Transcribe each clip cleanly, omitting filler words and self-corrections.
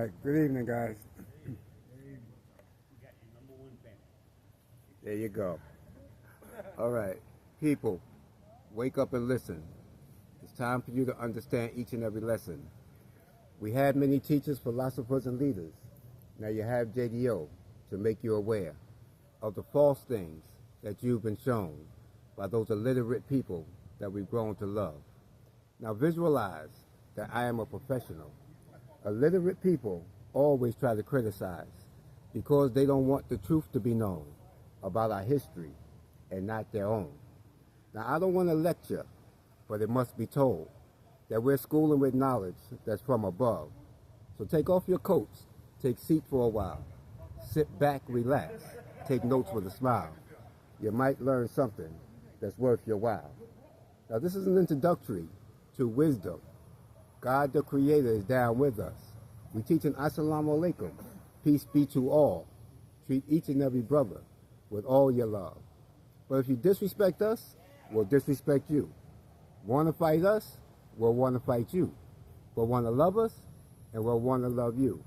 right. Good evening, guys. There you go. All right. People, wake up and listen. It's time for you to understand each and every lesson. We had many teachers, philosophers, and leaders. Now you have Jadeo to make you aware of the false things that you've been shown by those illiterate people that we've grown to love. Now visualize that I am a professional. Illiterate people always try to criticize because they don't want the truth to be known about our history and not their own. Now I don't want to lecture, but it must be told that we're schooling with knowledge that's from above. So take off your coats, take a seat for a while, sit back, relax, take notes with a smile. You might learn something that's worth your while. Now this is an introductory to wisdom. God the Creator is down with us. We teach an Assalamu Alaikum, peace be to all. Treat each and every brother with all your love. But if you disrespect us, we'll disrespect you. Want to fight us? We'll want to fight you. But want to love us? And we'll want to love you.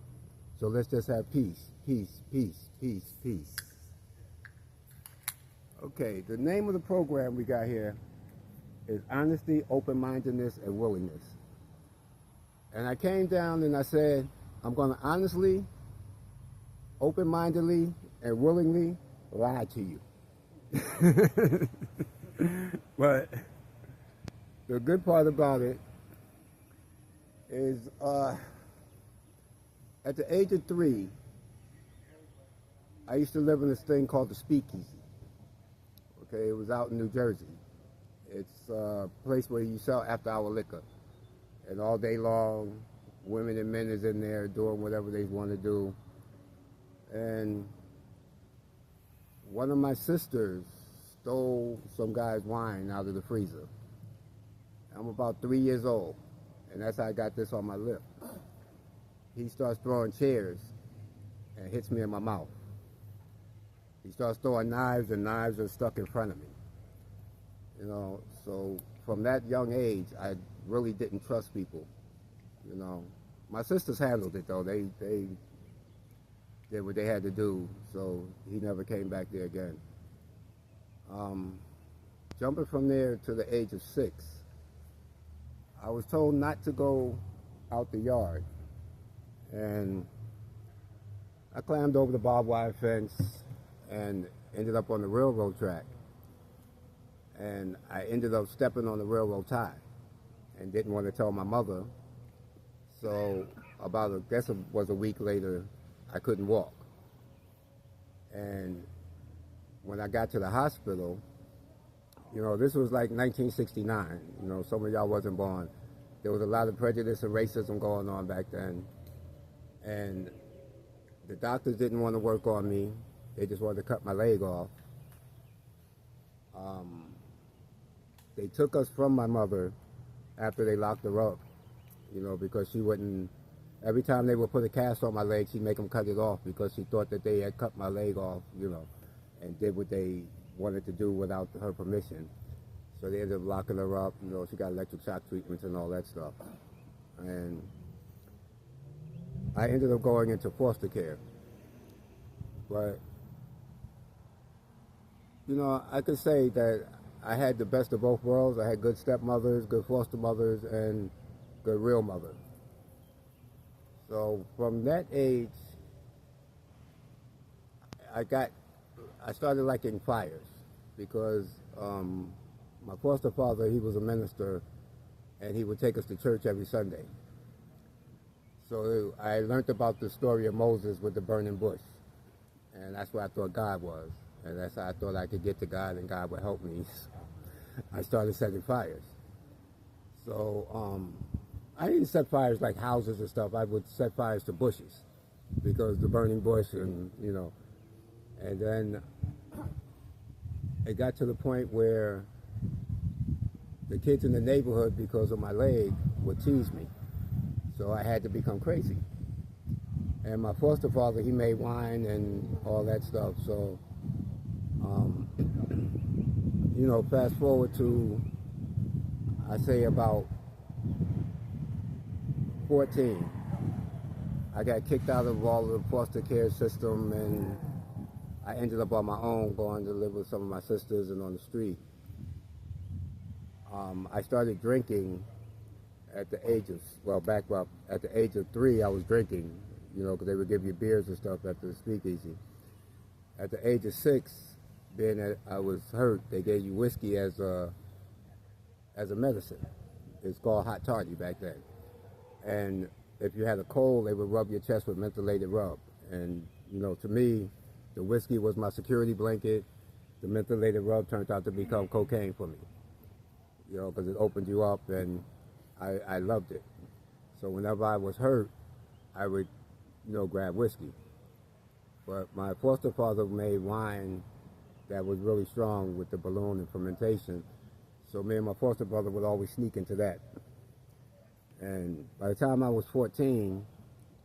So let's just have peace, peace, peace, peace, peace. Okay, the name of the program we got here is Honesty, Open-Mindedness, and Willingness. And I came down and I said, I'm going to honestly, open-mindedly, and willingly lie to you. But the good part about it is at the age of 3, I used to live in this thing called the Speakeasy. Okay, it was out in New Jersey. It's a place where you sell after-hour liquor. And all day long, women and men is in there doing whatever they want to do. And one of my sisters stole some guy's wine out of the freezer. I'm about 3 years old, and that's how I got this on my lip. He starts throwing chairs and hits me in my mouth. He starts throwing knives, and knives are stuck in front of me. You know, so from that young age, I really didn't trust people. You know, my sisters handled it though. They did what they had to do, so he never came back there again. Jumping from there to the age of 6, I was told not to go out the yard, and I climbed over the barbed wire fence and ended up on the railroad track. And I ended up stepping on the railroad tie and didn't want to tell my mother. So about, I guess it was a week later, I couldn't walk. And when I got to the hospital, you know, this was like 1969. You know, some of y'all wasn't born. There was a lot of prejudice and racism going on back then. And the doctors didn't want to work on me. They just wanted to cut my leg off. They took us from my mother after they locked her up, you know, because she wouldn't, every time they would put a cast on my leg, she'd make them cut it off because she thought that they had cut my leg off, you know, and did what they wanted to do without her permission. So they ended up locking her up, you know, she got electric shock treatments and all that stuff. And I ended up going into foster care. But, you know, I could say that I had the best of both worlds. I had good stepmothers, good foster mothers, and good real mothers. So from that age, I started liking fires because my foster father, he was a minister, and he would take us to church every Sunday. So I learned about the story of Moses with the burning bush, and that's where I thought God was. And that's how I thought I could get to God and God would help me. I started setting fires. So I didn't set fires like houses and stuff. I would set fires to bushes because the burning bush and, you know. And then it got to the point where the kids in the neighborhood, because of my leg, would tease me. So I had to become crazy. And my foster father, he made wine and all that stuff. So you know, fast forward to, I say about 14, I got kicked out of all of the foster care system, and I ended up on my own, going to live with some of my sisters and on the street. I started drinking at the age of, well, back up, at the age of 3, I was drinking, you know, because they would give you beers and stuff at the speakeasy. At the age of 6, being that I was hurt, they gave you whiskey as a medicine. It's called hot toddy back then. And if you had a cold, they would rub your chest with mentholated rub. And, you know, to me, the whiskey was my security blanket. The mentholated rub turned out to become cocaine for me, you know, because it opened you up, and I loved it. So whenever I was hurt, I would, you know, grab whiskey. But my foster father made wine that was really strong with the balloon and fermentation. So me and my foster brother would always sneak into that. And by the time I was 14,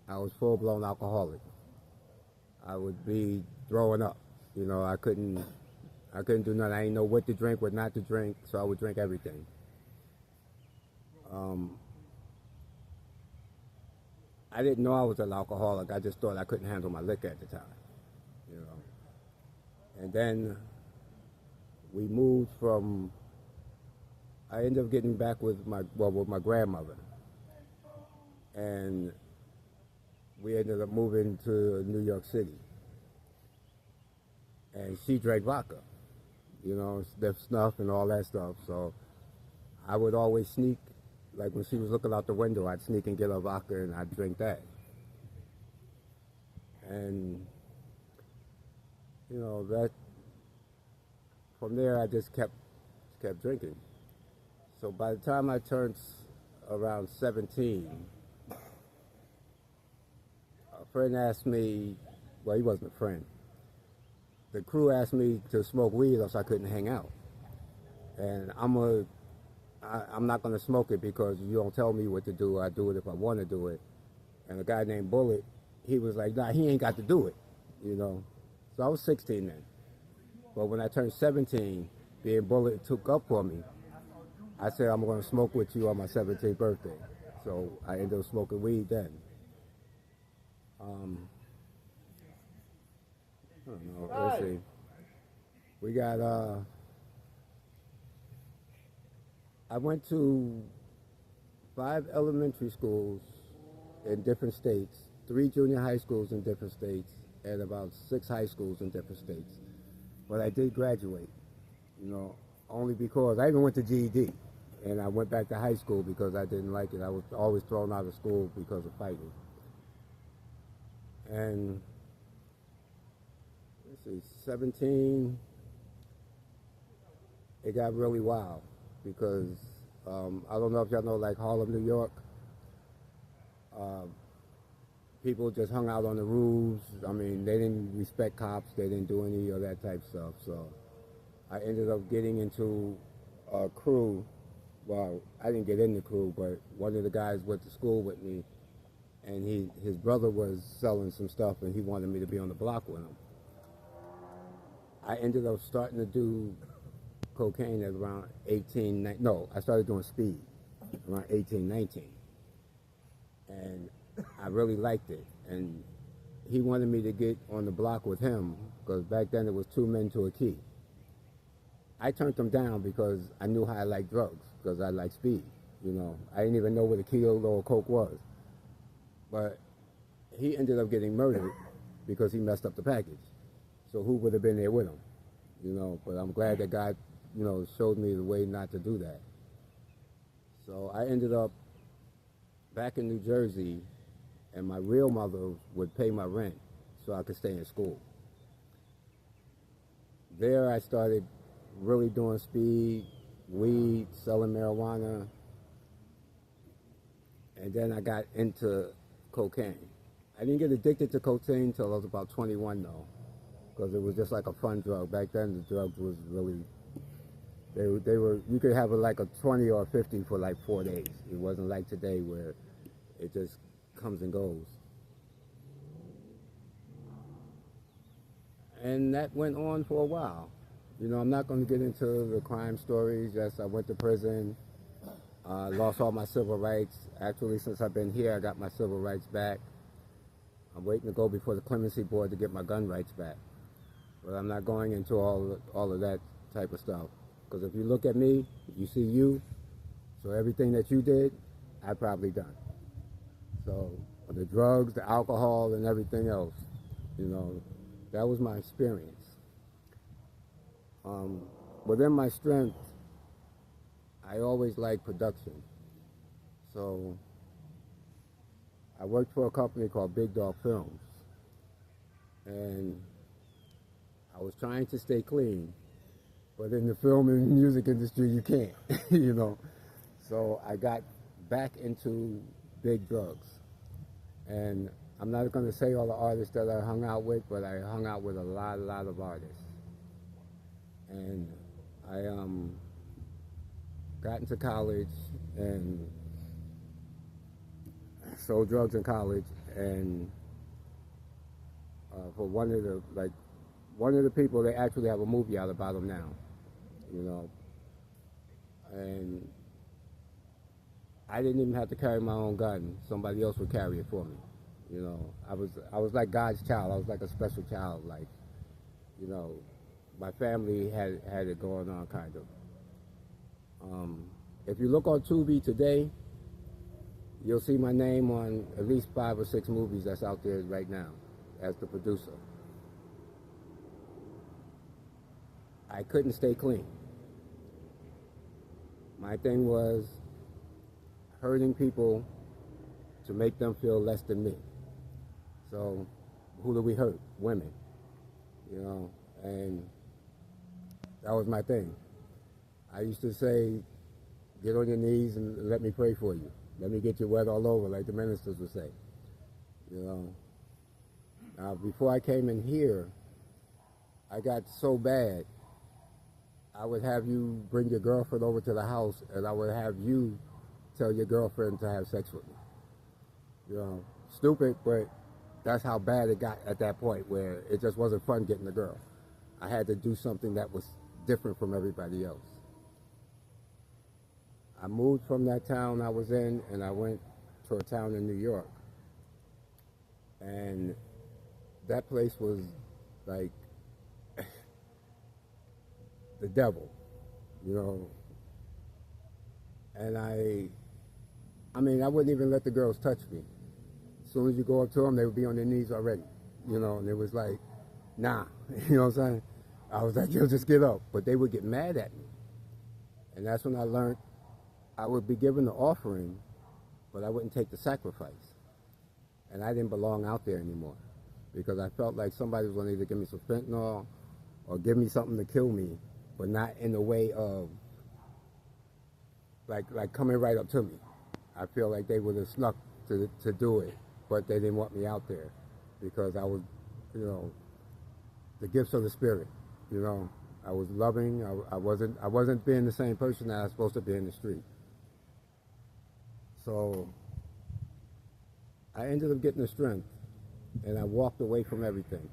I was full-blown alcoholic. I would be throwing up. You know, I couldn't do nothing. I didn't know what to drink, what not to drink, so I would drink everything. I didn't know I was an alcoholic. I just thought I couldn't handle my liquor at the time, you know. And then we moved from, I ended up getting back with my grandmother. And we ended up moving to New York City. And she drank vodka, you know, snuff and all that stuff. So I would always sneak, like when she was looking out the window, I'd sneak and get her vodka and I'd drink that. And, you know, that, from there I just kept drinking. So by the time I turned around 17, a friend asked me, well, he wasn't a friend. The crew asked me to smoke weed, or else I couldn't hang out. And I'm not going to smoke it because you don't tell me what to do. I do it if I want to do it. And a guy named Bullet, he was like, nah, he ain't got to do it, you know. So I was 16 then. But when I turned 17, being Bullet took up for me, I said, I'm going to smoke with you on my 17th birthday. So I ended up smoking weed then. I don't know, let's see. We got, I went to 5 elementary schools in different states, 3 junior high schools in different states, and about 6 high schools in different states. But I did graduate, you know, only because I even went to GED. And I went back to high school because I didn't like it. I was always thrown out of school because of fighting. And, let's see, 17, it got really wild because I don't know if y'all know, like Harlem, New York, people just hung out on the roofs. I mean, they didn't respect cops. They didn't do any of that type stuff. So I ended up getting into a crew. Well, I didn't get in the crew, but one of the guys went to school with me, and his brother was selling some stuff, and he wanted me to be on the block with him. I ended up starting to do cocaine at around 18, no, I started doing speed around 18, 19. And I really liked it. And he wanted me to get on the block with him, because back then it was 2 men to a key. I turned them down because I knew how I liked drugs, because I liked speed, you know. I didn't even know what a kilo or coke was. But he ended up getting murdered because he messed up the package. So who would have been there with him, you know? But I'm glad that God, you know, showed me the way not to do that. So I ended up back in New Jersey, and my real mother would pay my rent so I could stay in school. There I started really doing speed, weed, selling marijuana, and then I got into cocaine. I didn't get addicted to cocaine until I was about 21 though, because it was just like a fun drug. Back then the drugs was really, they were, you could have like a 20 or 50 for like 4 days. It wasn't like today where it just comes and goes. And that went on for a while. You know, I'm not going to get into the crime stories. Yes, I went to prison, lost all my civil rights. Actually, since I've been here, I got my civil rights back. I'm waiting to go before the clemency board to get my gun rights back. But I'm not going into all of that type of stuff. Because if you look at me, you see you, so everything that you did, I probably done. So the drugs, the alcohol, and everything else, you know, that was my experience. Within my strength, I always liked production. So I worked for a company called Big Dog Films. And I was trying to stay clean, but in the film and music industry, you can't, you know. So I got back into big drugs. And I'm not going to say all the artists that I hung out with, but I hung out with a lot of artists. And I got into college and sold drugs in college. And for one of the people, they actually have a movie out about him now, you know. And I didn't even have to carry my own gun. Somebody else would carry it for me. You know, I was like God's child. I was like a special child. Like, you know, my family had it going on, kind of. If you look on Tubi today, you'll see my name on at least 5 or 6 movies that's out there right now as the producer. I couldn't stay clean. My thing was hurting people to make them feel less than me. So who do we hurt? Women, you know, and that was my thing. I used to say, get on your knees and let me pray for you. Let me get you wet all over, like the ministers would say, you know. Now, before I came in here, I got so bad, I would have you bring your girlfriend over to the house, and I would have you tell your girlfriend to have sex with me. You know, stupid, but that's how bad it got at that point, where it just wasn't fun getting the girl. I had to do something that was different from everybody else. I moved from that town I was in, and I went to a town in New York. And that place was like the devil, you know. And I mean, I wouldn't even let the girls touch me. As soon as you go up to them, they would be on their knees already, you know, and it was like, nah, you know what I'm saying? I was like, yo, just get up. But they would get mad at me. And that's when I learned I would be given the offering, but I wouldn't take the sacrifice. And I didn't belong out there anymore because I felt like somebody was going to either give me some fentanyl or give me something to kill me, but not in the way of like coming right up to me. I feel like they would have snuck to do it, but they didn't want me out there because I was, you know, the gifts of the Spirit, you know. I was loving. I wasn't being the same person that I was supposed to be in the street. So I ended up getting the strength, and I walked away from everything.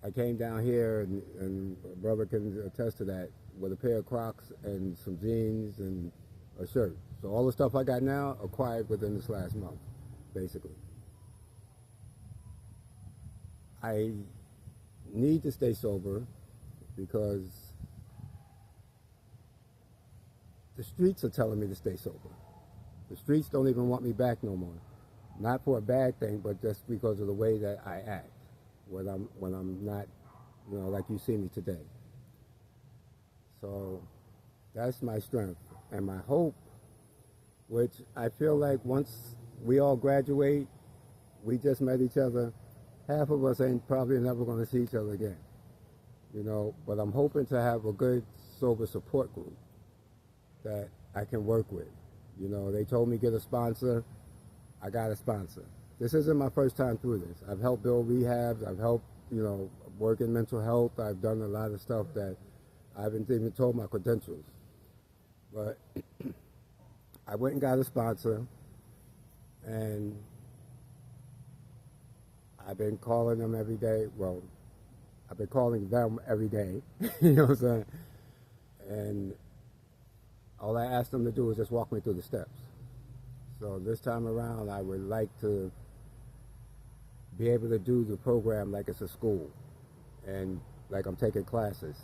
I came down here, and a brother can attest to that, with a pair of Crocs and some jeans and a shirt. So all the stuff I got now acquired within this last month, basically. I need to stay sober because the streets are telling me to stay sober. The streets don't even want me back no more. Not for a bad thing, but just because of the way that I act when I'm not, you know, like you see me today. So that's my strength and my hope, which I feel like once we all graduate, we just met each other, half of us ain't probably never going to see each other again, you know, but I'm hoping to have a good, sober support group that I can work with. You know, they told me get a sponsor. I got a sponsor. This isn't my first time through this. I've helped build rehabs. I've helped, you know, work in mental health. I've done a lot of stuff that I haven't even told my credentials. But I went and got a sponsor, and I've been calling them every day. Well, I've been calling them every day. You know what I'm saying? And all I asked them to do is just walk me through the steps. So this time around, I would like to be able to do the program like it's a school, and like I'm taking classes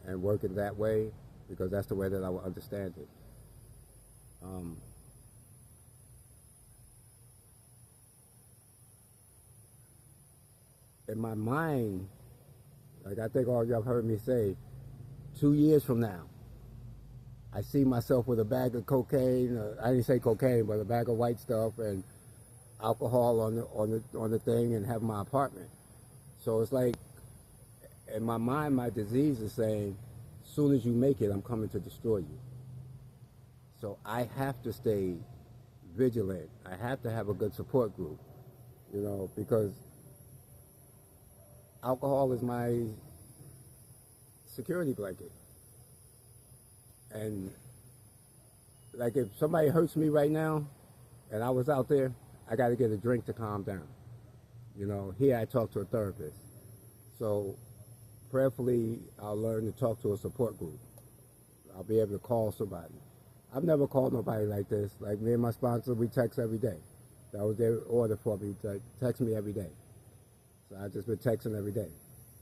and working that way, because that's the way that I will understand it. Um, in my mind, like I think all y'all have heard me say, 2 years from now, I see myself with a bag of cocaine. I didn't say cocaine, but a bag of white stuff and alcohol on the thing, and have my apartment. So it's like, in my mind, my disease is saying, as soon as you make it, I'm coming to destroy you. So I have to stay vigilant. I have to have a good support group, because alcohol is my security blanket. And like, if somebody hurts me right now and I was out there, I got to get a drink to calm down. Here I talk to a therapist. So prayerfully, I'll learn to talk to a support group. I'll be able to call somebody. I've never called nobody like this. Like, me and my sponsor, we text every day. That was their order for me, to text me every day. So I just been texting every day.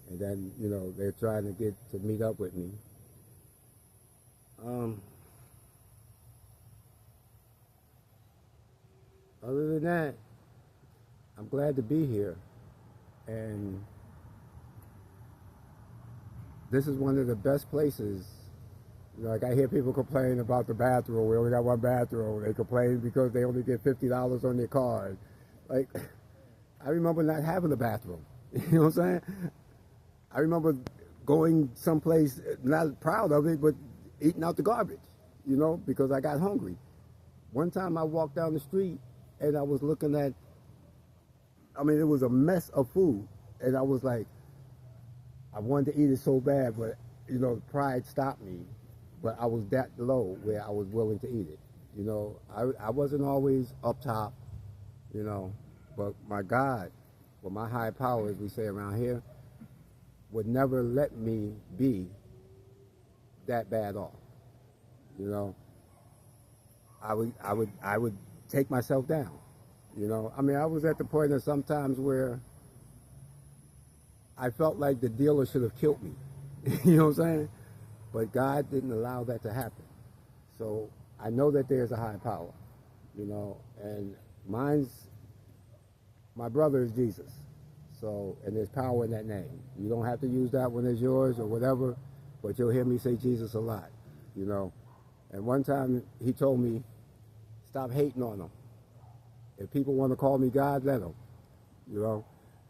And then, they're trying to get to meet up with me. Other than that, I'm glad to be here. And this is one of the best places. Like, I hear people complain about the bathroom. We only got one bathroom. They complain because they only get $50 on their card. Like, I remember not having a bathroom. You know what I'm saying? I remember going someplace, not proud of it, but eating out the garbage, because I got hungry. One time I walked down the street and I was looking at, it was a mess of food. And I was like, I wanted to eat it so bad, but, pride stopped me. But I was that low where I was willing to eat it. I wasn't always up top, but my God, or my high power, as we say around here, would never let me be that bad off. I would take myself down. I was at the point of sometimes where I felt like the dealer should have killed me. You know what I'm saying? But God didn't allow that to happen. So I know that there's a high power, and my brother is Jesus. So, and there's power in that name. You don't have to use that one as yours or whatever, but you'll hear me say Jesus a lot, And one time he told me, stop hating on them. If people want to call me God, let them,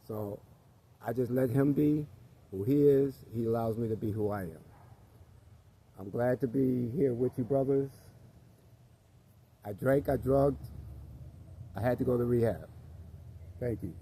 So I just let him be who he is. He allows me to be who I am. I'm glad to be here with you, brothers. I drank, I drugged, I had to go to rehab. Thank you.